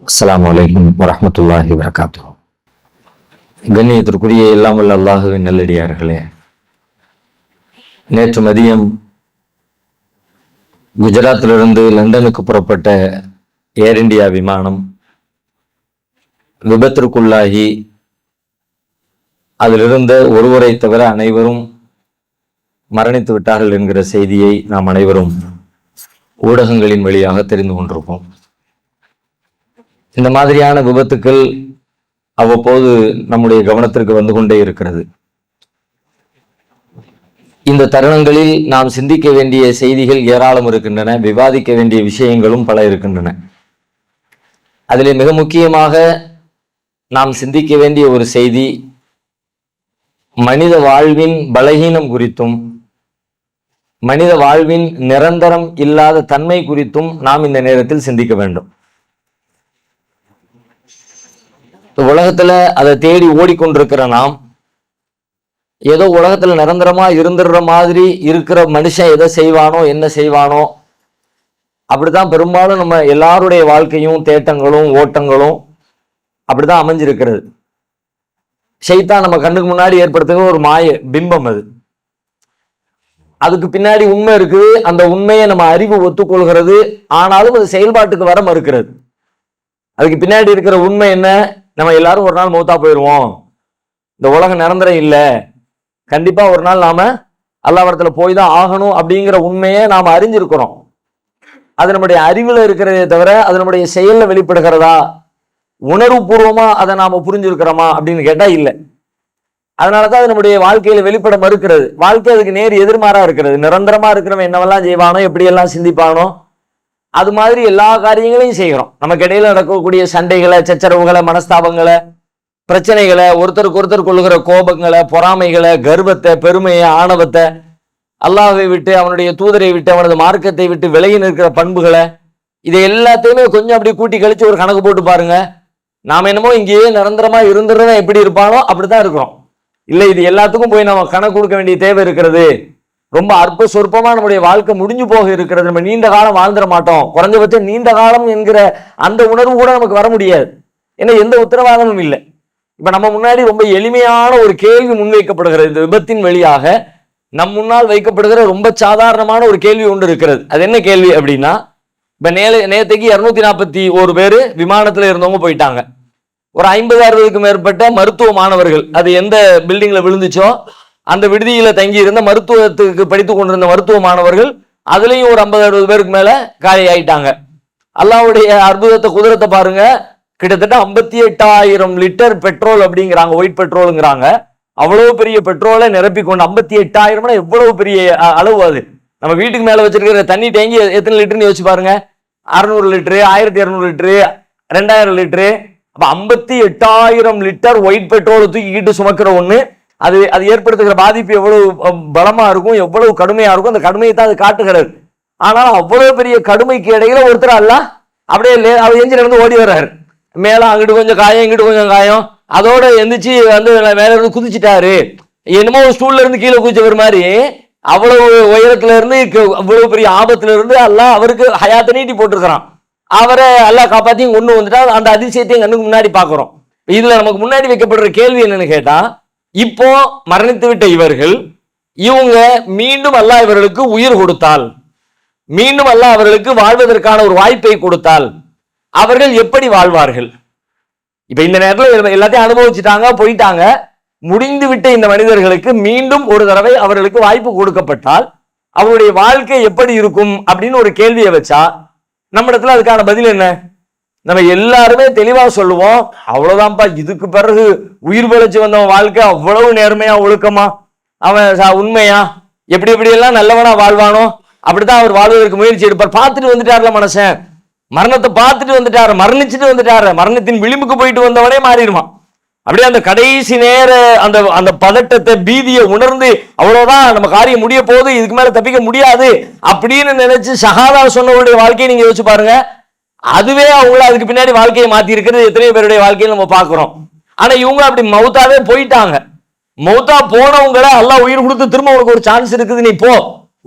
அஸ்ஸலாமு அலைக்கும் வரஹ்மத்துல்லாஹி வபரகாத்துஹு. கண்ணியத்திற்குரிய எல்லாம் வல்ல அல்லாஹுவின் நல்லடியார்களே, நேற்று மதியம் குஜராத்திலிருந்து லண்டனுக்கு புறப்பட்ட ஏர் இந்தியா விமானம் விபத்திற்குள்ளாகி அதிலிருந்த ஒருவரை தவிர அனைவரும் மரணித்து விட்டார்கள் என்கிற செய்தியை நாம் அனைவரும் ஊடகங்களின் வழியாக தெரிந்து கொண்டிருப்போம். இந்த மாதிரியான விபத்துக்கள் அவ்வப்போது நம்முடைய கவனத்திற்கு வந்து கொண்டே இருக்கிறது. இந்த தருணங்களில் நாம் சிந்திக்க வேண்டிய செய்திகள் ஏராளம் இருக்கின்றன, விவாதிக்க வேண்டிய விஷயங்களும் பல இருக்கின்றன. அதிலே மிக முக்கியமாக நாம் சிந்திக்க வேண்டிய ஒரு செய்தி மனித வாழ்வின் பலகீனம் குறித்தும் மனித வாழ்வின் நிரந்தரம் இல்லாத தன்மை குறித்தும் நாம் இந்த நேரத்தில் சிந்திக்க வேண்டும். உலகத்துல அதை தேடி ஓடிக்கொண்டிருக்கிற நாம் ஏதோ உலகத்துல நிரந்தரமா இருந்துடுற மாதிரி இருக்கிற மனுஷன் எதை செய்வானோ என்ன செய்வானோ அப்படித்தான் பெரும்பாலும் நம்ம எல்லாருடைய வாழ்க்கையும் தேட்டங்களும் ஓட்டங்களும் அப்படித்தான் அமைஞ்சிருக்கிறது. ஷைத்தான் நம்ம கண்ணுக்கு முன்னாடி ஏற்படுத்துகிற ஒரு மாய பிம்பம் அது. அதுக்கு பின்னாடி உண்மை இருக்குது. அந்த உண்மையை நம்ம அறிவு ஒத்துக்கொள்கிறது. ஆனாலும் அது செயல்பாட்டுக்கு வர மறுக்கிறது. அதுக்கு பின்னாடி இருக்கிற உண்மை என்ன? நம்ம எல்லாரும் ஒரு நாள் மௌத்தா போயிடுவோம், இந்த உலகம் நிரந்தரம் இல்லை, கண்டிப்பா ஒரு நாள் நாம அல்லாஹ்விடத்துல போய் தான் ஆகணும் அப்படிங்கிற உண்மையை நாம அறிஞ்சிருக்கிறோம். அது நம்முடைய அறிவுல இருக்கிறதே தவிர அது நம்முடைய செயல்ல வெளிப்படுகிறதா, உணர்வு பூர்வமா அதை நாம புரிஞ்சிருக்கிறோமா அப்படின்னு கேட்டா இல்லை. அதனாலதான் அது நம்முடைய வாழ்க்கையில வெளிப்பட மறுக்கிறது. வாழ்க்கை அதுக்கு நேர் எதிர்மாறா இருக்கிறது. நிரந்தரமா இருக்கிறவன் என்னவெல்லாம் செய்வானோ, எப்படியெல்லாம் சிந்திப்பானோ, அது மாதிரி எல்லா காரியங்களையும் செய்கிறோம். நமக்கு இடையில நடக்கக்கூடிய சண்டைகளை, சச்சரவுகளை, மனஸ்தாபங்களை, பிரச்சனைகளை, ஒருத்தருக்கு ஒருத்தர் கொள்ளுகிற கோபங்களை, பொறாமைகளை, கர்வத்தை, பெருமையை, ஆணவத்தை, அல்லாஹ்வை விட்டு அவனுடைய தூதரை விட்டு அவனது மார்க்கத்தை விட்டு விலகி நிற்கிற பண்புகளை, இதை எல்லாத்தையுமே கொஞ்சம் அப்படி கூட்டி கழிச்சு ஒரு கணக்கு போட்டு பாருங்க. நாம என்னமோ இங்கேயே நிரந்தரமா இருந்துறவன் எப்படி இருப்பானோ அப்படித்தான் இருக்கிறோம். இல்லை, இது எல்லாத்துக்கும் போய் நம்ம கணக்கு கொடுக்க வேண்டிய தேவை இருக்கிறது. ரொம்ப அற்ப சொற்பமா நம்முடைய வாழ்க்கை முடிஞ்சு போக இருக்கிறது. நம்ம நீண்ட காலம் வாழ்ந்துட மாட்டோம். குறைஞ்சபட்சம் நீண்ட காலம் என்கிற அந்த உணர்வு கூட நமக்கு வர முடியாது. ஏன்னா எந்த உத்தரவாதமும் இல்லை. இப்ப நம்ம முன்னாடி ரொம்ப எளிமையான ஒரு கேள்வி முன்வைக்கப்படுகிறது. இந்த விபத்தின் வழியாக நம் முன்னால் வைக்கப்படுகிற ரொம்ப சாதாரணமான ஒரு கேள்வி ஒன்று இருக்கிறது. அது என்ன கேள்வி அப்படின்னா, இப்ப நேற்றுக்கு 241 பேரு விமானத்துல இருந்தவங்க போயிட்டாங்க. ஒரு 50-60க்கு மேற்பட்ட மருத்துவ மாணவர்கள், அது எந்த பில்டிங்ல விழுந்துச்சோ அந்த விடுதியில தங்கி இருந்த மருத்துவத்துக்கு படித்துக் கொண்டிருந்த மருத்துவ மாணவர்கள், அதுலயும் ஒரு 50-60 பேருக்கு மேல காலியாயிட்டாங்க. அல்லாஹ்வுடைய அற்புதத்தை, குதிரத்தை பாருங்க. கிட்டத்தட்ட 58,000 லிட்டர் பெட்ரோல் அப்படிங்கிறாங்க, ஒயிட் பெட்ரோலுங்கிறாங்க. அவ்வளவு பெரிய பெட்ரோலை நிரப்பி கொண்டு 58,000 எவ்வளவு பெரிய அளவு. அது நம்ம வீட்டுக்கு மேல வச்சிருக்கிற தண்ணி டேங்கி எத்தனை லிட்டர்னு யோசிச்சு பாருங்க. 600 லிட்டரு, 1200 லிட்டரு, 2000 லிட்டரு. அப்ப 58,000 லிட்டர் ஒயிட் பெட்ரோலை தூக்கிக்கிட்டு சுமக்கிற ஒண்ணு. அது ஏற்படுத்துகிற பாதிப்பு எவ்வளவு பலமா இருக்கும், எவ்வளவு கடுமையா இருக்கும், அந்த கடுமையை தான் அது காட்டுகிறது. ஆனால் அவ்வளவு பெரிய கடுமைக்கு இடையில ஒருத்தர் அல்ல அப்படியே அவர் எஞ்சில இருந்து ஓடி வர்றாரு. மேல அங்கிட்டு கொஞ்சம் காயம், இங்கிட்டு கொஞ்சம் காயம், அதோட எந்திரிச்சு வந்து மேல இருந்து குதிச்சுட்டாரு. என்னமோ ஸ்டூல்ல இருந்து கீழே குதிச்சவர் மாதிரி அவ்வளவு உயரத்துல இருந்து அவ்வளவு பெரிய ஆபத்துல இருந்து அல்லாஹ் அவருக்கு ஹயாத்தை நீட்டி போட்டிருக்கிறான். அவரை அல்லாஹ் காப்பாத்தியும் கொண்டு வந்துட்டா அந்த அதிசயத்தையும் கண்ணுக்கு முன்னாடி பாக்குறோம். இதுல நமக்கு முன்னாடி வைக்கப்படுற கேள்வி என்னன்னு கேட்டா, இப்போ மரணித்து விட்ட இவங்க மீண்டும் அல்லாஹ் இவர்களுக்கு உயிர் கொடுத்தால், மீண்டும் அல்லாஹ் அவர்களுக்கு வாழ்வதற்கான ஒரு வாய்ப்பை கொடுத்தால் அவர்கள் எப்படி வாழ்வார்கள்? இப்ப இந்த நேரத்தில் எல்லாத்தையும் அனுபவிச்சுட்டாங்க, போயிட்டாங்க. முடிந்து விட்ட இந்த மனிதர்களுக்கு மீண்டும் ஒரு தடவை அவர்களுக்கு வாய்ப்பு கொடுக்கப்பட்டால் அவருடைய வாழ்க்கை எப்படி இருக்கும் அப்படின்னு ஒரு கேள்வியை வச்சா நம்ம இடத்துல அதுக்கான பதில் என்ன? நம்ம எல்லாருமே தெளிவா சொல்லுவோம், அவ்வளவுதான்ப்பா, இதுக்கு பிறகு உயிர் பிழைச்சு வந்தவன் வாழ்க்கை அவ்வளவு நேர்மையா, ஒழுக்கமா, அவன் உண்மையா, எப்படி எல்லாம் நல்லவனா வாழ்வானோ அப்படித்தான் அவர் வாழ்வதற்கு முயற்சி எடுப்பார். பார்த்துட்டு வந்துட்டார்ல மனுஷன், மரணத்தை பார்த்துட்டு வந்துட்டாரு, மரணிச்சுட்டு வந்துட்டாரு, மரணத்தின் விளிம்புக்கு போயிட்டு வந்தவனே மாறிடுவான். அப்படியே அந்த கடைசி நேர அந்த பதட்டத்தை, பீதியை உணர்ந்து அவ்வளவுதான், நம்ம காரியம் முடிய போகுது, இதுக்கு மேல தப்பிக்க முடியாது அப்படின்னு நினைச்சு ஷஹாதா சொன்னவருடைய வாழ்க்கையை நீங்க யோசிச்சு பாருங்க. அதுவே அவங்கள அதுக்கு பின்னாடி வாழ்க்கையை மாத்தி இருக்கிறது எத்தனையோ பேருடைய வாழ்க்கையில நம்ம பாக்குறோம். ஆனா இவங்க அப்படி மௌத்தாவே போயிட்டாங்க. மௌத்தா போனவங்களை அல்லாஹ் உயிர் கொடுத்து திரும்ப உனக்கு ஒரு சான்ஸ் இருக்குது, நீ போ,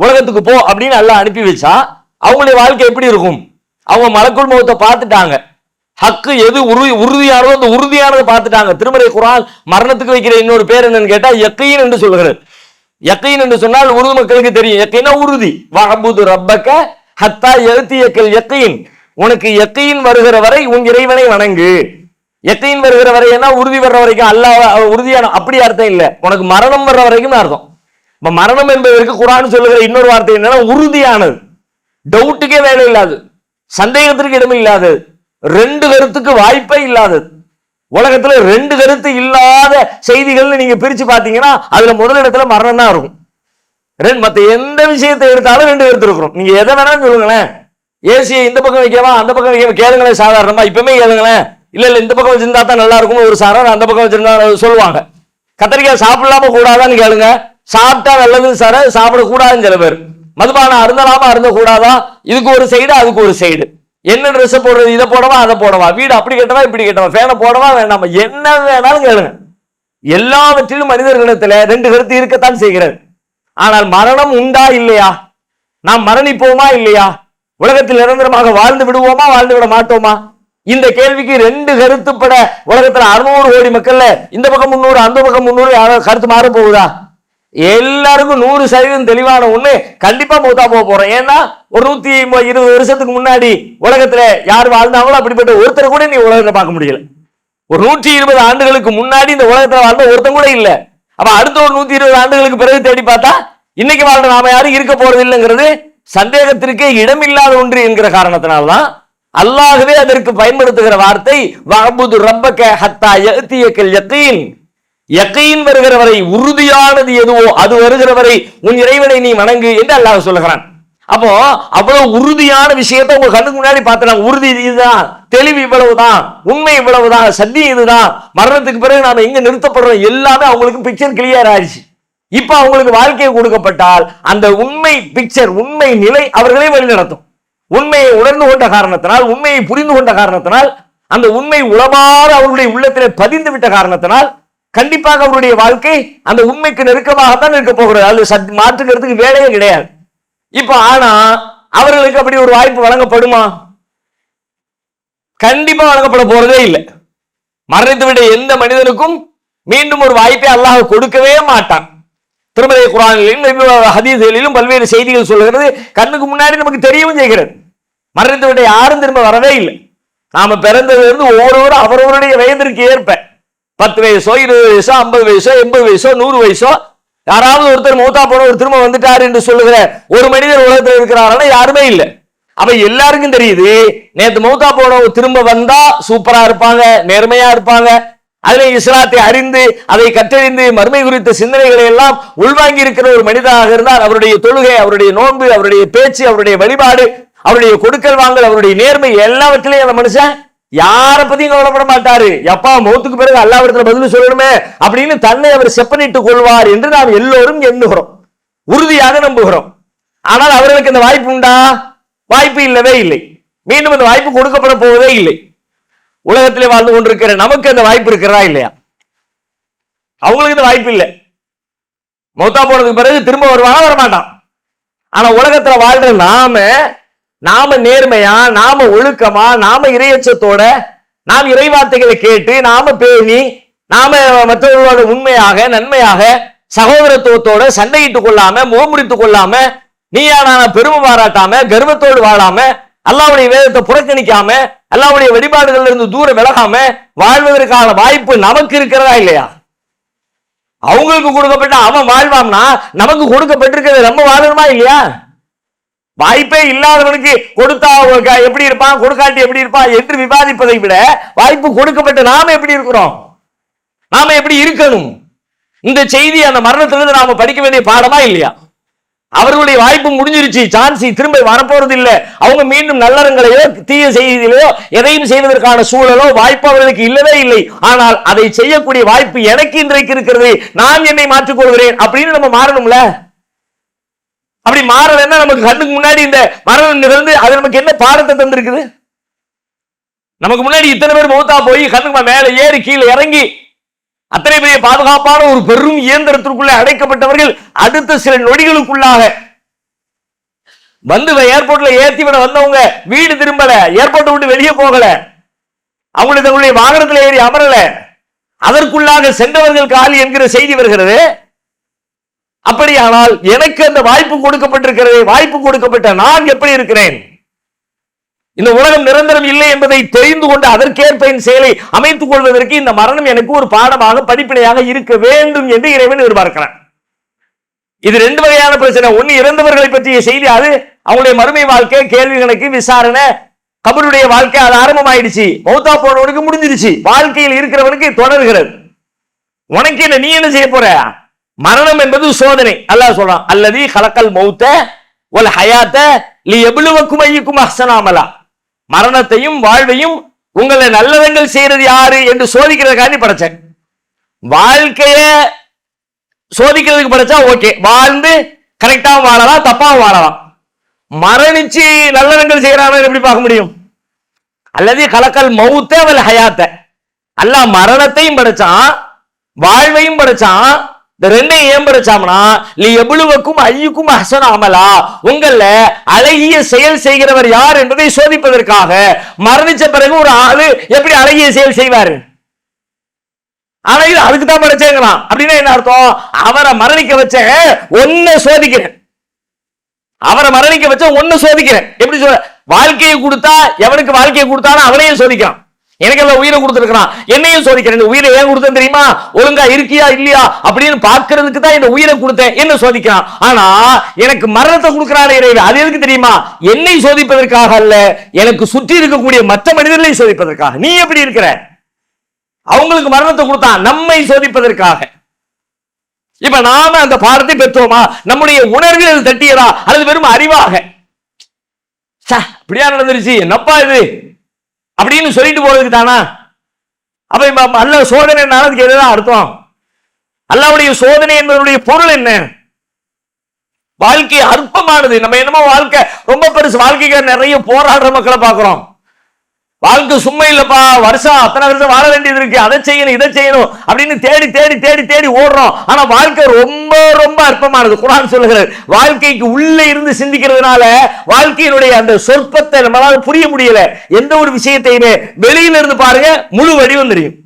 உலகத்துக்கு போ அப்படின்னு அல்லாஹ் அனுப்பி வச்சா அவங்களுடைய வாழ்க்கை எப்படி இருக்கும்? அவங்க மலக்குள் மௌத்தை பார்த்துட்டாங்க. ஹக்கு எது உறுதியானதோ அந்த உறுதியானதை பார்த்துட்டாங்க. திருமறை குர்ஆன் மரணத்துக்கு வைக்கிற இன்னொரு பேர் என்னன்னு கேட்டா யக்கீன் என்று சொல்கிறது. யக்கீன் என்று சொன்னால் உருது மக்களுக்கு தெரியும். யக்கீனா உறுதி. வஅபுது ரப்பக ஹத்தா யஅதியக்கல் யக்கீன். உனக்கு யக்கீன் வருகிற வரை உன் இறைவனை வணங்கு. யக்கீன் வருகிற வரை என்ன உறுதி வர்ற வரைக்கும் அல்லாஹ் உறுதியான அப்படி அர்த்தம் இல்லை. உனக்கு மரணம் வர்ற வரைக்கும் அர்த்தம். இப்ப மரணம் என்பதற்கு குர்ஆன் சொல்லுகிற இன்னொரு வார்த்தை என்னன்னா உறுதியானது, டவுட்டுக்கே வேலை இல்லாது, சந்தேகத்திற்கு இடமே இல்லாது, ரெண்டு கருத்துக்கு வாய்ப்பே இல்லாதது. உலகத்துல ரெண்டு கருத்து இல்லாத செய்திகள் நீங்க பிரிச்சு பாத்தீங்கன்னா அதுல முதலிடத்துல மரணம் தான் இருக்கும். மத்த எந்த விஷயத்தை எடுத்தாலும் ரெண்டு கருத்து இருக்கிறோம். நீங்க எதை வேணாலும் சொல்லுங்களேன். ஏசியை இந்த பக்கம் வைக்கவா அந்த பக்கம் வைக்க கேளுங்களேன். சாதாரணமா இப்பவுமே கேளுங்களேன். இல்ல இந்த பக்கம் வச்சிருந்தா தான் நல்லா இருக்கும், ஒரு சாரன் அந்த பக்கம் வச்சிருந்தா சொல்லுவாங்க. கத்திரிக்காய் சாப்பிடலாம கூடாதான்னு கேளுங்க. சாப்பிட்டா நல்லது சார, சாப்பிடக்கூடாதுன்னு சில பேர். மதுபானம் அருந்தலாமா அருந்த கூடாதா, இதுக்கு ஒரு சைடு அதுக்கு ஒரு சைடு. என்ன ட்ரெஸ் போடுறது, இதை போடவா அதை போடவா, வீடு அப்படி கட்டவா இப்படி கட்டவா, ஃபேனை போடவா வேண்டாமா, என்ன வேணாலும் கேளுங்க. எல்லாவற்றிலும் மனிதர்களிடத்துல ரெண்டு கருத்து இருக்கத்தான் செய்கிறது. ஆனால் மரணம் உண்டா இல்லையா, நாம் மரணிப்போமா இல்லையா, உலகத்தில் நிரந்தரமாக வாழ்ந்து விடுவோமா வாழ்ந்து விட மாட்டோமா, இந்த கேள்விக்கு ரெண்டு கருத்துப்பட உலகத்துல 600 கோடி மக்கள்ல இந்த பக்கம் 300 அந்த பக்கம் 300 யாராவது கருத்து மாற போகுதா? எல்லாருக்கும் 100% தெளிவான ஒண்ணு, கண்டிப்பா மௌத்தா போக போறோம். ஏன்னா ஒரு 120 வருஷத்துக்கு முன்னாடி உலகத்துல யார் வாழ்ந்தாங்களோ அப்படிப்பட்ட ஒருத்தர் கூட நீ உலகத்தை பார்க்க முடியல. ஒரு 120 ஆண்டுகளுக்கு முன்னாடி இந்த உலகத்துல வாழ்ந்த ஒருத்தன் கூட இல்ல. அப்ப அடுத்த ஒரு 120 ஆண்டுகளுக்கு பிறகு தேடி பார்த்தா இன்னைக்கு வாழ்ற நாம யாரும் இருக்க போறது இல்லைங்கிறது சந்தேகத்திற்கே இடமில்லாத ஒன்று என்கிற காரணத்தினால்தான் அல்லாஹ்வே அதற்கு பயன்படுத்துகிற வார்த்தை வஅபுது ரப்பக ஹத்தா யஅதியக்கல் யகீன். யகீன் வருகிற வரை, உறுதியானது எதுவோ அது வருகிற வரை உன் இறைவனை நீ வணங்கு என்று அல்லாஹ் சொல்லுகிறான். அப்போ அவ்வளவு உறுதியான விஷயத்தை உங்க கண்ணுக்கு முன்னாடி பார்த்துறாங்க. உறுதி இதுதான், தெளிவு இவ்வளவுதான், உண்மை இவ்வளவுதான், சத்தியம் இதுதான், மரணத்துக்கு பிறகு நாம எங்க நிறுத்தப்படுறோம் எல்லாமே அவங்களுக்கு பிக்சர் கிளியர் ஆயிடுச்சு. இப்ப அவங்களுக்கு வாழ்க்கையை கொடுக்கப்பட்டால் அந்த உண்மை பிக்சர், உண்மை நிலை அவர்களே வழிநடத்தும். உண்மையை உணர்ந்து கொண்ட காரணத்தினால், உண்மையை புரிந்து கொண்ட காரணத்தினால், அந்த உண்மை உளமாற அவருடைய உள்ளத்திலே பதிந்து விட்ட காரணத்தினால் கண்டிப்பாக அவருடைய வாழ்க்கை அந்த உண்மைக்கு நெருக்கமாகத்தான் இருக்க போகிறது. அது மாற்றுக்கிறதுக்கு வேலையே கிடையாது. இப்ப ஆனா அவர்களுக்கு அப்படி ஒரு வாய்ப்பு வழங்கப்படுமா? கண்டிப்பா வழங்கப்பட போறதே இல்லை. மரணித்து விட்ட எந்த மனிதனுக்கும் மீண்டும் ஒரு வாய்ப்பை அல்லாஹ் கொடுக்கவே மாட்டான். திருமறை குர்ஆனிலும் ஹதீஸ்களிலும் பல்வேறு செய்திகள் சொல்கிறது. கண்ணுக்கு முன்னாடி நமக்கு தெரியவும் செய்கிறது. மரணித்து விட்ட யாரும் திரும்ப வரவே இல்லை. நாம பிறந்ததிலிருந்து ஒவ்வொருவரும் அவரவருடைய வயதிற்கு ஏற்ப 10 வயசோ 20 வயசோ 50 வயசோ 80 வயசோ 100 வயசோ யாராவது ஒருத்தர் மௌத்தா போன ஒரு திரும்ப வந்துட்டாரு என்று சொல்லுகிற ஒரு மனிதர் உலகத்தில் இருக்கிறாரா? யாருமே இல்லை. அப்ப எல்லாருக்கும் தெரியுது, நேற்று மௌத்தா போன திரும்ப வந்தா சூப்பரா இருப்பாங்க, நேர்மையா இருப்பாங்க, அதுல இஸ்லாத்தை அறிந்து அதை கற்றறிந்து மறுமை குறித்த சிந்தனைகளை எல்லாம் உள்வாங்கி இருக்கிற ஒரு மனிதனாக இருந்தால் அவருடைய தொழுகை, அவருடைய நோன்பு, அவருடைய பேச்சு, அவருடைய வழிபாடு, அவருடைய கொடுக்கல் வாங்கல், அவருடைய நேர்மை எல்லாவற்றிலையும் அந்த மனுஷன் யாரை பத்தியும் கவலைப்பட மாட்டாரு. எப்பா மௌத்துக்கு பிறகு அல்லாஹ்விடத்துல பதில் சொல்லணுமே அப்படின்னு தன்னை அவர் செப்பனிட்டுக் கொள்வார் என்று நாம் எல்லோரும் எண்ணுகிறோம், உறுதியாக நம்புகிறோம். ஆனால் அவர்களுக்கு இந்த வாய்ப்பு உண்டா? வாய்ப்பு இல்லவே இல்லை. மீண்டும் அந்த வாய்ப்பு கொடுக்கப்பட போவதே இல்லை. உலகத்திலே வாழ்ந்து கொண்டிருக்கிற நமக்கு அந்த வாய்ப்பு இருக்கிறதா இல்லையா? அவங்களுக்கு இந்த வாய்ப்பு இல்லை. மௌத்தா போனதுக்கு பிறகு திரும்ப வருவானா? வரமாட்டான். ஆனா உலகத்துல வாழ்ற நாம நேர்மையா, நாம ஒழுக்கமா, நாம இறையச்சத்தோட, நாம் இறைவார்த்தைகளை கேட்டு, நாம பேணி, நாம மற்றவர்களோட உண்மையாக நன்மையாக சகோதரத்துவத்தோட சண்டையிட்டுக் கொள்ளாம, முகமுடித்துக் கொள்ளாம, நீயா நான் பெருமை பாராட்டாம, கர்வத்தோடு வாழாம, அல்லாஹ்வுடைய வேதத்தை புறக்கணிக்காம, அல்லாஹ்வுடைய வழிபாடுகள்ல இருந்து தூரம் விலகாம வாழ்வதற்கான வாய்ப்பு நமக்கு இருக்கிறதா இல்லையா? அவங்களுக்கு கொடுக்கப்பட்ட அவன் வாழ்வாம்னா நமக்கு கொடுக்கப்பட்டிருக்கிறது நம்ம வாழணுமா இல்லையா? வாய்ப்பே இல்லாதவனுக்கு கொடுத்தா எப்படி இருப்பான், கொடுக்காட்டி எப்படி இருப்பான் என்று விவாதிப்பதை விட வாய்ப்பு கொடுக்கப்பட்ட நாம எப்படி இருக்கிறோம், நாம எப்படி இருக்கணும், இந்த செய்தி அந்த மரணத்திலிருந்து நாம படிக்க வேண்டிய பாடமா இல்லையா? அவர்களுடைய வாய்ப்பு முடிஞ்சிருச்சு, சான்ஸ் திரும்ப வரப்போறது இல்லை. அவங்க மீண்டும் நல்லறங்களையோ தீய செய்தியிலையோ எதையும் செய்வதற்கான சூழலோ வாய்ப்பு அவர்களுக்கு இல்லவே இல்லை. ஆனால் அதை செய்யக்கூடிய வாய்ப்பு எனக்கு இன்றைக்கு இருக்கிறது, நான் என்னை மாற்றிக் கொள்கிறேன் அப்படின்னு நம்ம மாறணும்ல. அப்படி மாறலன்னா நமக்கு கண்ணுக்கு முன்னாடி இந்த மரணம் நிகழ்ந்து அது நமக்கு என்ன பாடத்தை தந்திருக்குது? நமக்கு முன்னாடி இத்தனை பேர் மௌத்தா போய் கண்ணுக்கு மேல ஏறி கீழே இறங்கி அத்தனை பெரிய பாதுகாப்பான ஒரு பெரும் இயந்திரத்திற்குள்ளே அடைக்கப்பட்டவர்கள் அடுத்த சில நொடிகளுக்குள்ளாக வந்து ஏர்போர்ட்ல ஏத்தி விட வந்தவங்க வீடு திரும்பல, ஏர்போர்ட்டை விட்டு வெளியே போகல, அவங்களுடைய வாகனத்தில் ஏறி அமரல, அதற்குள்ளாக சென்றவர்கள் காலி என்கிற செய்தி வருகிறது. அப்படியானால் எனக்கு அந்த வாய்ப்பு கொடுக்கப்பட்டிருக்கிறது. வாய்ப்பு கொடுக்கப்பட்ட நான் எப்படி இருக்கிறேன்? இந்த உலகம் நிரந்தரம் இல்லை என்பதை தெரிந்து கொண்டு அதற்கேற்ப என் செயலை அமைத்துக் கொள்வதற்கு இந்த மரணம் எனக்கு ஒரு பாடமாக படிப்பினையாக இருக்க வேண்டும் என்று இறைவன் எதிர்பார்க்கிறான். இது ரெண்டு வகையான பிரச்சனை. ஒன்னு இறந்தவர்களை பற்றிய செய்தி, அது அவங்களுடைய மறுமை வாழ்க்கை, கேள்வி கணக்கு, விசாரணை, கபருடைய வாழ்க்கை, அது ஆரம்பமாயிடுச்சு. மௌத்தா போனவனுக்கு முடிஞ்சிருச்சு. வாழ்க்கையில் இருக்கிறவனுக்கு தொடர்கிறது. உனக்கு என்ன, நீ என்ன செய்ய போற? மரணம் என்பது சோதனை. அல்லாஹ் சொல்றான், அல்லதி கலக்கல் மௌத்த வல் ஹயாத்த லியப்லுவக்கும் அய்யுக்கும் அஹ்ஸனு அமலா. மரணத்தையும் வாழ்வையும் உங்களை நல்லவங்கள் செய்யறது யாரு என்று சோதிக்கிறதுக்காண்டி படைச்சேன். வாழ்க்கைய சோதிக்கிறதுக்கு படைச்சா ஓகே, வாழ்ந்து கரெக்டாவும் வாழலாம், தப்பாவும் வாழலாம். மரணிச்சு நல்லவங்கள் செய்யறாங்க எப்படி பார்க்க முடியும்? அல்லது கலக்கல் மௌத்த வல் ஹயாத்த. அல்லாஹ் மரணத்தையும் படைச்சான், வாழ்வையும் படைச்சான். இந்த ரெண்டையும் ஏன் படைச்சாம்னா, லியப்லுவக்கும் அய்யுக்கும் அஹ்ஸனு அமலா, உங்கள அழகிய செயல் செய்கிறவர் யார் என்பதை சோதிப்பதற்காக. மரணிச்ச பிறகு ஒரு ஆளு எப்படி அழகிய செயல் செய்வாரு? அழகு அதுக்கு தான் படைச்சேங்களாம். அப்படின்னா என்ன அர்த்தம்? அவரை மரணிக்க வச்ச ஒன்ன சோதிக்கிறேன், அவரை மரணிக்க வச்ச ஒன்னு சோதிக்கிறேன். எப்படி சொல்ற? வாழ்க்கையை கொடுத்தா எவனுக்கு வாழ்க்கையை கொடுத்தாலும் அவனையும் சோதிக்கிறான். எனக்கு எல்லாம் உயிரை கொடுத்துருக்கான், என்னையும் சோதிக்கிறேன். இந்த உயிரை ஏன் கொடுத்தேன் தெரியுமா? ஒழுங்கா இருக்கியா இல்லையா அப்படின்னு பார்க்கறதுக்கு தான் இந்த உயிரை கொடுத்தேன், என்ன சோதிக்கிறான். ஆனா எனக்கு மரணத்தை கொடுக்கிறான் இறைவன், அது எதுக்கு தெரியுமா? என்னை சோதிப்பதற்காக அல்ல, எனக்கு சுற்றி இருக்கக்கூடிய மற்ற மனிதர்களை சோதிப்பதற்காக. நீ எப்படி இருக்கிற? அவங்களுக்கு மரணத்தை கொடுத்தான் நம்மை சோதிப்பதற்காக. இப்ப நாம அந்த பாடத்தை பெற்றோமா? நம்முடைய உணர்வில் அது தட்டியதா அல்லது வெறும் அறிவாக இப்படியா நடந்துருச்சு என்னப்பா இது அப்படின்னு சொல்லிட்டு போறதுக்கு தானா? அப்ப அல்ல சோதனை அதுக்கு எதுதான் அர்த்தம்? அல்லாவுடைய சோதனை என்பதனுடைய பொருள் என்ன? வாழ்க்கை அற்பமானது. நம்ம என்னமோ வாழ்க்கை ரொம்ப பெருசு, வாழ்க்கைக்கு நிறைய போராடுற மக்களை பார்க்கிறோம். வாழ்க்கை சும்மா இல்லப்பா, வருஷம் அத்தனை வருஷம் வாழ வேண்டியது இருக்கு, அதை செய்யணும் இதை செய்யணும் அப்படின்னு தேடி தேடி தேடி தேடி ஓடுறோம். ஆனா வாழ்க்கை ரொம்ப ரொம்ப அற்பமானது. குர்ஆன் சொல்லுகிறது, வாழ்க்கைக்கு உள்ள இருந்து சிந்திக்கிறதுனால வாழ்க்கையினுடைய அந்த சொற்பத்தை நம்மளால புரிய முடியல. எந்த ஒரு விஷயத்தையுமே வெளியில இருந்து பாருங்க, முழு வடிவம் தெரியும்.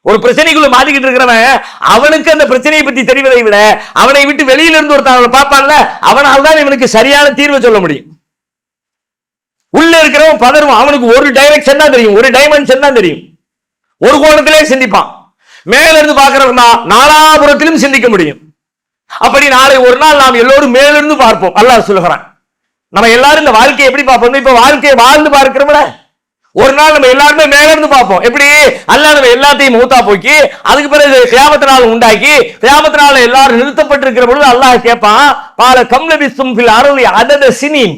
ஒரு பிரச்சனைக்குள்ள மாட்டிக்கிட்டு இருக்கிறவன் அவனுக்கு அந்த பிரச்சனையை பற்றி தெரிவதை விட அவனை விட்டு வெளியில இருந்து ஒருத்தன் பார்ப்பான்ல, அவனால் தான் இவனுக்கு சரியான தீர்வை சொல்ல முடியும். உள்ள இருக்கிறவன் பதறுவான், அவனுக்கு ஒரு டைரக்ஷன் தான் தெரியும், ஒரு டைமென்ஷன் தான் தெரியும், ஒரு கோணத்திலே சிந்திப்பான். மேல இருந்து பார்க்கிறவன் நாலாபுரத்திலும் சிந்திக்க முடியும். அப்படி நாளை ஒரு நாள் நாம் எல்லோரும் மேலிருந்து பார்ப்போம். அல்லாஹ் சொல்லுகிறான், நம்ம எல்லாரும் இந்த வாழ்க்கையை எப்படி பார்ப்போம்? இப்ப வாழ்க்கையை வாழ்ந்து பார்க்கிறோம்ல, ஒரு நாள் நம்ம எல்லாருமே மேல இருந்து பார்ப்போம். எப்படி? அல்லாஹ் நம்ம எல்லாத்தையும் மூத்தா போக்கி அதுக்கு பிறகு கியாமத் நாள் உண்டாக்கி கியாமத் நாள் எல்லாரும் நிறுத்தப்பட்டிருக்கிற பொழுது அல்லாஹ் கேட்பான், பால கம்லபிஸ்தும் ஃபில் அர்லி அதத சினீன்,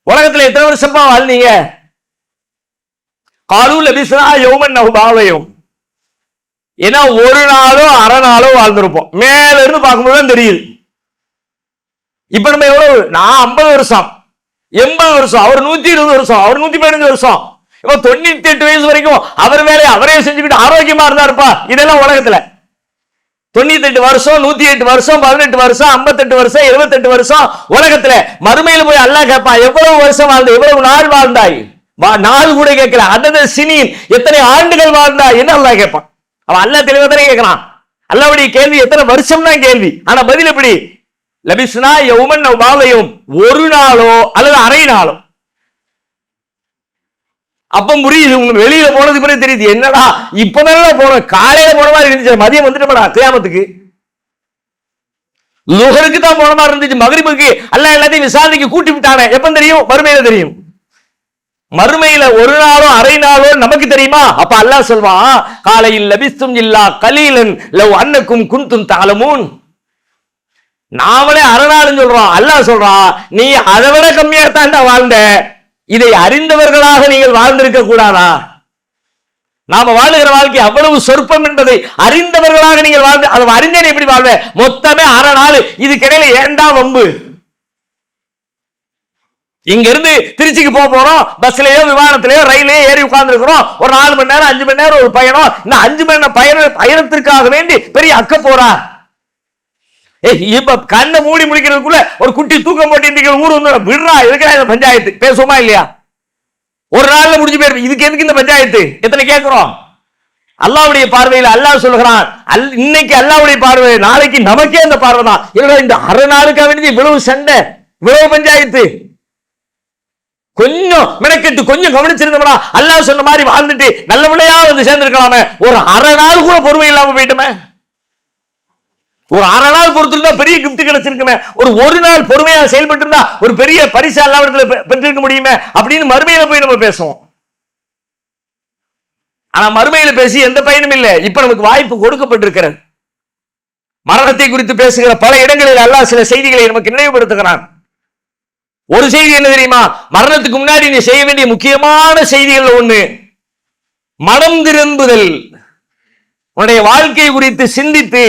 உலகத்துல எத்தனை வருஷமா வாழ்ந்தீங்க? காலு லபிஸ்னா யௌமன் நஹு பாவயும், ஏன்னா ஒரு நாளோ அரை நாளோ வாழ்ந்திருப்போம். மேல இருந்து பார்க்கும்போது தான் தெரியுது. இப்ப நம்ம எவ்வளவு? நான் 50 வருஷம், 80 வருஷம், அவர் 120 வருஷம், அவர் 115 வருஷம், இப்ப 98 வயசு வரைக்கும் அவர் வேலையை அவரே செஞ்சுக்கிட்டு ஆரோக்கியமா இருந்தாருப்பா. இதெல்லாம் உலகத்துல 98 வருஷம், 108 வருஷம், 18 வருஷம், 58 வருஷம், 78 வருஷம். உலகத்துல மறுமையில போய் அல்லாஹ் கேட்பான், எவ்வளவு வருஷம் வாழ்ந்த, எவ்வளவு நாள் வாழ்ந்தாய்? நாள் கூட கேட்கல, அதத சினீன், எத்தனை ஆண்டுகள் வாழ்ந்தாய் என்ன அல்லாஹ் கேட்பான். அவன் அல்லாஹ் தெளிவா தானே கேட்கிறான். அல்லாஹ்வுடைய கேள்வி எத்தனை வருஷம் தான் கேள்வி, ஆனா பதில் எப்படி? லபிஸ்னா யௌமன் அவ் பாவயும், ஒரு நாளோ அல்லது அரை நாளோ. அப்ப புரியுது, உங்க வெளியில போனது பிறகு தெரியுது, என்னடா இப்பதான் போன, காலையில போன மாதிரி இருந்துச்சு, மதியம் வந்துட்டோம்டா கியாமத்துக்கு, லுஹருக்கு தான் போன மாதிரி இருந்துச்சு, மக்ரிபுக்கு அல்லாஹ் எல்லாத்தையும் விசாரணைக்கு கூட்டி விட்டானே. எப்ப தெரியும்? மறுமையில தெரியும். மறுமையில ஒரு நாளோ அரை நாளோ நமக்கு தெரியுமா? அப்ப அல்லாஹ் சொல்வான், காலையில் லபிஸ்தும் இல்லா கலீலன் லவ் அன்னக்கும் குன்தும் தஅலமூன். நாமளே அரை நாள்னு சொல்றோம், அல்லாஹ் சொல்றான் நீ அதை விட கம்மியா தாண்டா வாழ்ந்த, இதை அறிந்தவர்களாக நீங்கள் வாழ்ந்திருக்க கூடாதா? நாம வாழுகிற வாழ்க்கை அவ்வளவு சொற்பம் என்பதை அறிந்தவர்களாக நீங்கள் வாழ்ந்து, அதை அறிந்தேன் எப்படி வாழ்வ? மொத்தமே அரை நாள், இதுக்கிடையில ஏண்டா வம்பு? இங்க இருந்து திருச்சிக்கு போறோம், பஸ்லயோ விமானத்திலேயோ ரயிலையோ ஏறி உட்கார்ந்து இருக்கிறோம், ஒரு 4 மணி நேரம் 5 மணி நேரம் ஒரு பயணம். இந்த 5 மணி நேரம் பயணத்திற்காக வேண்டி பெரிய அக்க போறா. இப்ப கண்ணை மூடி முடிக்கிறதுக்குள்ள ஒரு குட்டி தூக்கம் போட்டு ஊர் வந்து விடுறா, இருக்கிற பஞ்சாயத்து பேசுவோமா இல்லையா? ஒரு நாள்ல முடிஞ்சு போயிரு. இதுக்கு எதுக்கு இந்த பஞ்சாயத்து? எத்தனை கேட்கிறோம்? அல்லாஹ்வுடைய பார்வையில் அல்லாஹ் சொல்கிறான், இன்னைக்கு அல்லாஹ்வுடைய பார்வை, நாளைக்கு நமக்கே அந்த பார்வை தான். இந்த அரை நாளுக்காக வேண்டிய இவ்வளவு சண்டை, இவ்வளவு பஞ்சாயத்து. கொஞ்சம் மெனக்கெட்டு கொஞ்சம் கவனிச்சிருந்தோம்னா அல்லாஹ் சொன்ன மாதிரி வாழ்ந்துட்டு நல்ல பிள்ளையா வந்து சேர்ந்திருக்கலாமே. ஒரு அரை நாள் கூட பொறுமை இல்லாம போயிட்டுமே. ஒரு அரை நாள் பொறுத்திருந்தா பெரிய கிஃப்ட் கிடைச்சிருக்குமே. ஒரு நாள் பொறுமையா செயல்பட்டு இருந்தா ஒரு பெரிய பரிசு அல்லாஹ்விடத்துல பெற்றிருக்க முடியுமே அப்படின்னு மறுமையில போய் நம்ம பேசுவோம். ஆனா மறுமையில பேசி எந்த பயனும் இல்லை. இப்ப நமக்கு வாய்ப்பு கொடுக்கப்பட்டிருக்கிறது. மரணத்தை குறித்து பேசுகிற பல இடங்களில் அல்லாஹ் சில செய்திகளை நமக்கு நினைவுபடுத்துகிறான். ஒரு செய்தி என்ன தெரியுமா? மரணத்துக்கு முன்னாடி நீ செய்ய வேண்டிய முக்கியமான செய்திகள் ஒண்ணு, மனம் திரும்புதல். உன்னுடைய வாழ்க்கை குறித்து சிந்தித்து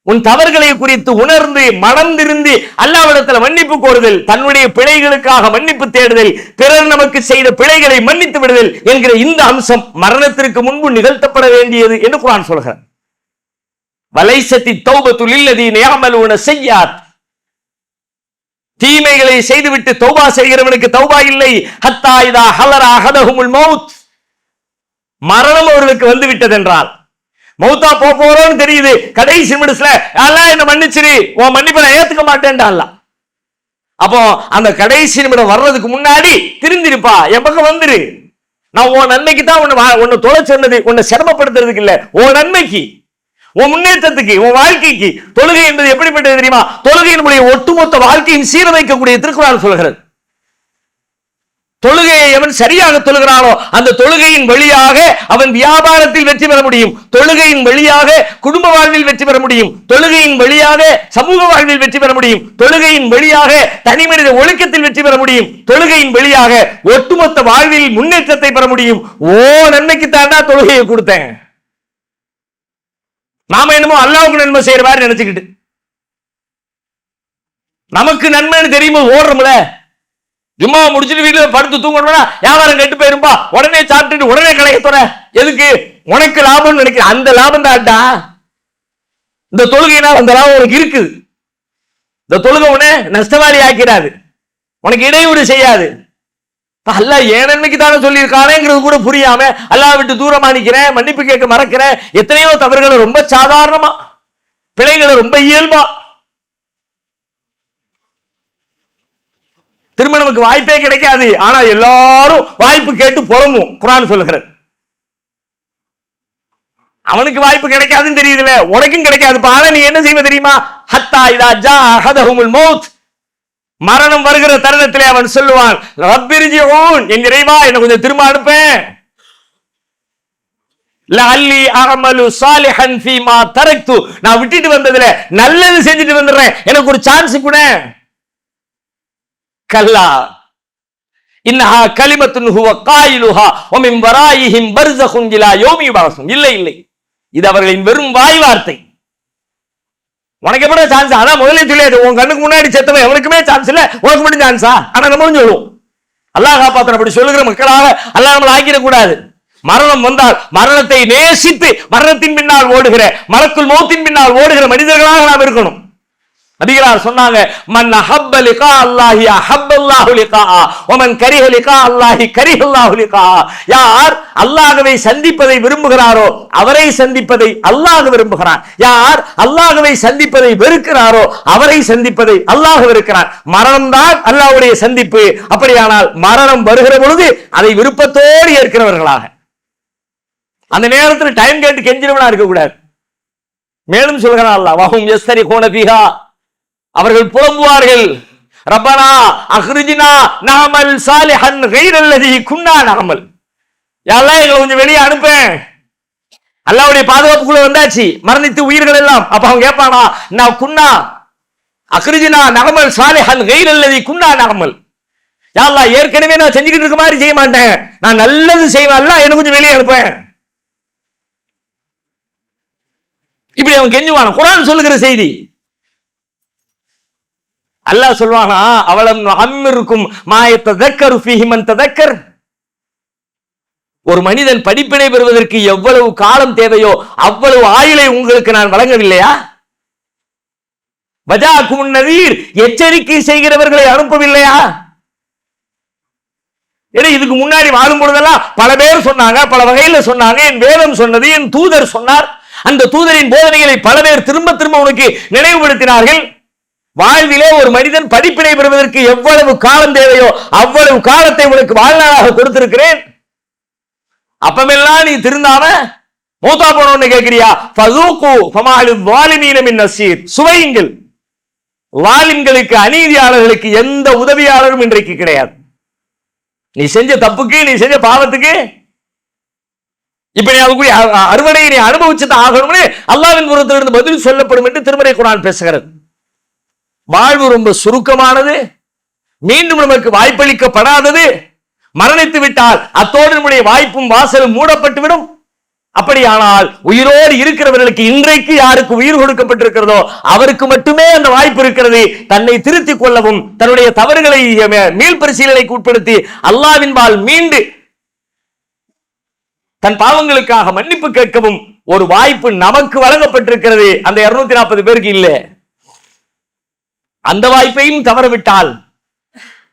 உன் தவறுகளை குறித்து உணர்ந்து மனம் திருந்தி அல்லாஹ்விடத்தில் மன்னிப்பு கோருதல், தன்னுடைய பிழைகளுக்காக மன்னிப்பு தேடுதல், பிறர் நமக்கு செய்த பிழைகளை மன்னித்து விடுதல் என்கிற இந்த அம்சம் மரணத்திற்கு முன்பு நிகழ்த்தப்பட வேண்டியது என்று குர்ஆன் சொல்கிறார். வலைசத்தி தௌபத்து லில்லதீன யஅமலூன ஸய்யாத், தீமைகளை செய்துவிட்டு தௌபா செய்கிறவனுக்கு தௌபா இல்லை. ஹத்தா இதா ஹலரா அஹதஹுமுல் மௌத், மரணம் அவர்களுக்கு வந்து விட்டது என்றால், மௌத்தா போறோம்னு தெரியுது, கடைசி நிமிடத்துல அல்லாஹ் என்ன மன்னிச்சிரு, உன் மன்னிப்பை நான் ஏத்துக்க மாட்டேன்டா அல்லாஹ். அப்போ அந்த கடைசி நிமிடம் வர்றதுக்கு முன்னாடி திருந்திருப்பா, என் பக்கம் வந்துரு. நான் உன் நன்மைக்கு தான் உன்னை தொலை சொன்னது, உன்னை சிரமப்படுத்துறதுக்கு இல்ல, உன் நன்மைக்கு, உன் முன்னேற்றத்துக்கு, உன் வாழ்க்கைக்கு. தொழுகை என்பது எப்படிப்பட்டது தெரியுமா? தொழுகையினுடைய ஒட்டுமொத்த வாழ்க்கையின் சீரமைக்கக்கூடிய திருக்குறான் சொல்கிறது. தொழுகையை எவன் சரியாக தொழுகிறானோ அந்த தொழுகையின் வழியாக அவன் வியாபாரத்தில் வெற்றி பெற முடியும், தொழுகையின் வழியாக குடும்ப வாழ்வில் வெற்றி பெற முடியும், தொழுகையின் வழியாக சமூக வாழ்வில் வெற்றி பெற முடியும், தொழுகையின் வழியாக தனிமனித ஒழுக்கத்தில் வெற்றி பெற முடியும், தொழுகையின் வழியாக ஒட்டுமொத்த வாழ்வில் முன்னேற்றத்தை பெற முடியும். ஓ நன்மைக்கு தாண்டா தொழுகையை கொடுத்தேன். நாம என்னமோ அல்லாஹ்வுக்கு நன்மை செய்யற மாதிரி நினைச்சுக்கிட்டு நமக்கு நன்மைன்னு தெரியுமோ ஓடுறோம்ல. ஜும்மா முடிச்சுட்டு வீட்டுல படுத்து தூங்கணும்னா வியாபாரம் கெட்டு போயிருப்பா, உடனே சாப்பிட்டுட்டு உடனே கடையை தோற. எதுக்கு? உனக்கு லாபம்னு நினைக்கிற அந்த லாபம் தான்டா. இந்த தொழுகையினால் அந்த லாபம் உனக்கு இருக்குது. இந்த தொழுகை உடனே நஷ்டவாளி ஆக்கிறாது, உனக்கு இடையூறு செய்யாது. அல்லாஹ் ஏன் நன்மைக்கு தானே சொல்லியிருக்கானேங்கிறது கூட புரியாம அல்லாஹ் விட்டு தூரமா நிக்கிறேன், மன்னிப்பு கேட்க மறக்கிறேன். எத்தனையோ தவறுகளை ரொம்ப சாதாரணமா, பிழைகளை ரொம்ப இயல்பா. திரும்ப நமக்கு வாய்ப்பே கிடைக்காது, ஆனா எல்லாரும் வாய்ப்பு கேட்டு புறமும். குர்ஆன் சொல்லுகிறது, அவனுக்கு வாய்ப்பு கிடைக்காதுன்னு தெரியுதுல, உனக்கும் கிடைக்காது. ஆனா நீ என்ன செய்வ தெரியுமா? ஹத்தா இதா ஜா அஹதஹுமுல் மௌத், மரணம் வருகிற தருணத்திலே அவன் சொல்லுவான், ரப்பிர்ஜிஊன், என் இறைவா என்ன கொஞ்சம் திரும்ப அனுப்பேன். லஅல்லி அஅமலு ஸாலிஹன் ஃபீமா தரக்து, நான் விட்டுட்டு வந்ததுல நல்லது செஞ்சுட்டு வந்துறேன், எனக்கு ஒரு சான்ஸ் கொடு. கல்லா இன்னஹா கலிமத்துன் ஹுவ காயிலுஹா வ மின் வராயிஹிம் பர்ஸகுன் இலா யௌமி யுபஅஸூன். இல்லை இல்லை, இது அவர்களின் வெறும் வாய் வார்த்தை. உனக்கு எப்படி சான்ஸ்? அதான் முதல்ல சொல்லியாச்சு, உன் கண்ணுக்கு முன்னாடி செத்தவன் எவனுக்குமே சான்ஸ் இல்ல, உனக்கு மட்டும் சான்ஸா? ஆனா நம்மளும் சொல்லுவோம், அல்லாஹ் காப்பாத்தன. அப்படி சொல்லுகிற மக்களாக அல்லாஹ் நம்மளை ஆக்கிடக்கூடாது. மரணம் வந்தால் மரணத்தை நேசித்து மரணத்தின் பின்னால் ஓடுகிற, மலக்குல் மௌத்தின் பின்னால் ஓடுகிற மனிதர்களாக நாம் இருக்கணும். நபிகளார் சொன்னாங்க, மன் அஹப்ப லிகா அல்லாஹி அஹப்பல்லாஹு லிகாஹா வ மன் கரிஹ லிகா அல்லாஹி கரிஹல்லாஹு லிகாஹா. யார் அல்லாஹ்வை சந்திப்பதை விரும்புகிறாரோ அவரை சந்திப்பதை அல்லாஹ் விரும்புகிறான். யார் அல்லாஹ்வை சந்திப்பதை வெறுக்கிறாரோ அவரை சந்திப்பதை அல்லாஹ் வெறுக்கிறான். மரணம் தான் அல்லாஹ்வுடைய சந்திப்பு. அப்படியானால் மரணம் வருகிற பொழுது அதை விருப்பத்தோடு ஏற்கிறவர்களாக, அந்த நேரத்தில் டைம் கேட்டு கெஞ்சிரவனா இருக்க கூடாது. மேலும் சொல்கிறான் அல்லாஹ், வஹும் யஸ்தரிகூன ஃபீஹா, அவர்கள் புலம்புவார்கள், ரப்பனா அஹ்ரிஜ்னா நஅமல் சாலிஹன் கைரல்லதி குன்னா நஅமல். யா அல்லாஹ் எங்களை கொஞ்சம் வெளியே அனுப்பேன். அல்லாஹ்வுடைய பாதுகாப்புக்குள்ள வந்தாச்சு, மரணித்து உயிர்கள் எல்லாம். அப்ப அவங்க கேட்பானா, நான் குன்னா அஹ்ரிஜ்னா நஅமல் சாலிஹன் கைரல்லதி குன்னா நஅமல். யா அல்லாஹ் ஏற்கனவே நான் செஞ்சுக்கிட்டு இருக்க மாதிரி செய்ய மாட்டேன், நான் நல்லது செய்வேன், அல்லாஹ் என்ன கொஞ்சம் வெளியே அனுப்பேன். இப்படி அவன் கெஞ்சுவான. குர்ஆன் சொல்லுகிற செய்தி. அல்லாஹ் சொல்வானா, அவலம் அம்மிருக்கும் மாயத்ததக்கரு ஃபீஹி மன் ததக்கர். ஒரு மனிதன் படிப்பினை பெறுவதற்கு எவ்வளவு காலம் தேவையோ அவ்வளவு ஆயுளை உங்களுக்கு நான் வழங்கவில்லையா? வஜாக்கும் நதீர், எச்சரிக்கை செய்கிறவர்களை அனுப்பவில்லையா? ஏன்னா இதுக்கு முன்னாடி வாழும் பொழுதெல்லாம் பல பேர் சொன்னாங்க, பல வகையில சொன்னாங்க. என் வேதம் சொன்னது, என் தூதர் சொன்னார். அந்த தூதரின் போதனைகளை பல பேர் திரும்ப திரும்ப உனக்கு நினைவுபடுத்தினார்கள். வாழ்விலே ஒரு மனிதன் படிப்பினை பெறுவதற்கு எவ்வளவு காலம் தேவையோ அவ்வளவு காலத்தை உனக்கு வாழ்நாளாக கொடுத்திருக்கிறேன். அப்பமெல்லாம் நீ திருந்தாம மூத்தா போனோன்னு கேட்கிறியா? ஃபதூகு ஃபமாலு ஸாலிமீன மின் நஸீர். சுவையுங்கள். வாலிம்களுக்கு, அநீதியாளர்களுக்கு எந்த உதவியாளரும் இன்றைக்கு கிடையாது. நீ செஞ்ச தப்புக்கு, நீ செஞ்ச பாவத்துக்கு இப்ப நீ அதுக்குரிய அறுவடையை நீ அனுபவிச்சுதான் ஆகணும்னு அல்லாஹ்வின் புறத்திலிருந்து பதில் சொல்லப்படும் என்று திருமறை குர்ஆன் பேசுகிறது. வாழ்வு ரொம்ப சுருக்கமானது, மீண்டும் நமக்கு வாய்ப்பளிக்கப்படாதது. மரணித்து விட்டால் அத்தோடு நம்முடைய வாய்ப்பும் வாசலும் மூடப்பட்டுவிடும். அப்படியானால் உயிரோடு இருக்கிறவர்களுக்கு இன்றைக்கு யாருக்கு உயிர் கொடுக்கப்பட்டிருக்கிறதோ அவருக்கு மட்டுமே அந்த வாய்ப்பு இருக்கிறது. தன்னை திருத்திக் கொள்ளவும், தன்னுடைய தவறுகளை மீள் பரிசீலனைக்கு உட்படுத்தி அல்லாஹ்வின்பால் மீண்டு தன் பாவங்களுக்காக மன்னிப்பு கேட்கவும் ஒரு வாய்ப்பு நமக்கு வழங்கப்பட்டிருக்கிறது. அந்த 240 பேருக்கு இல்ல. அந்த வாய்ப்பையும் தவறவிட்டால்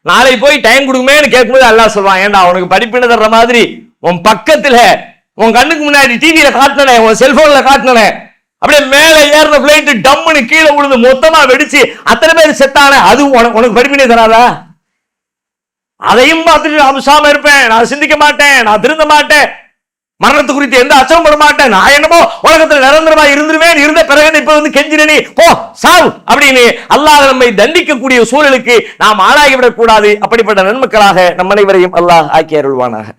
நாளை போய் டைம் கொடுக்குமேன்னு கேட்கும்போது அல்லாஹ் சொல்வான், ஏண்டா உனக்கு படிப்பின தர்ற மாதிரி உன் பக்கத்துல உன் கண்ணுக்கு முன்னாடி டிவியில காட்டினே, உன் செல்போன்ல காட்டினே, அப்படியே மேல ஏறின பிளைட் டம்முன்னு கீழே விழுந்து மொத்தமா வெடிச்சு அத்தனை பேர் செத்தானே, அது உனக்கு படிப்பினை தராதா? அதையும் பார்த்துட்டு நான் அம்சாம இருப்பேன், நான் சிந்திக்க மாட்டேன், நான் திருந்த மாட்டேன், மரணத்து குறித்து எந்த அச்சமும் பட மாட்டேன், நான் என்னமோ உலகத்துல நிரந்தரமா இருந்துருவேன், இருந்த பிறகு இப்ப வந்து கெஞ்சினி போ சாவு அப்படின்னு அல்லாஹ் நம்மை தண்டிக்கக்கூடிய சூழலுக்கு நாம் ஆளாகிவிடக் கூடாது. அப்படிப்பட்ட நன்மக்களாக நம் அனைவரையும் அல்லாஹ் ஆக்கி அருள்வானாக.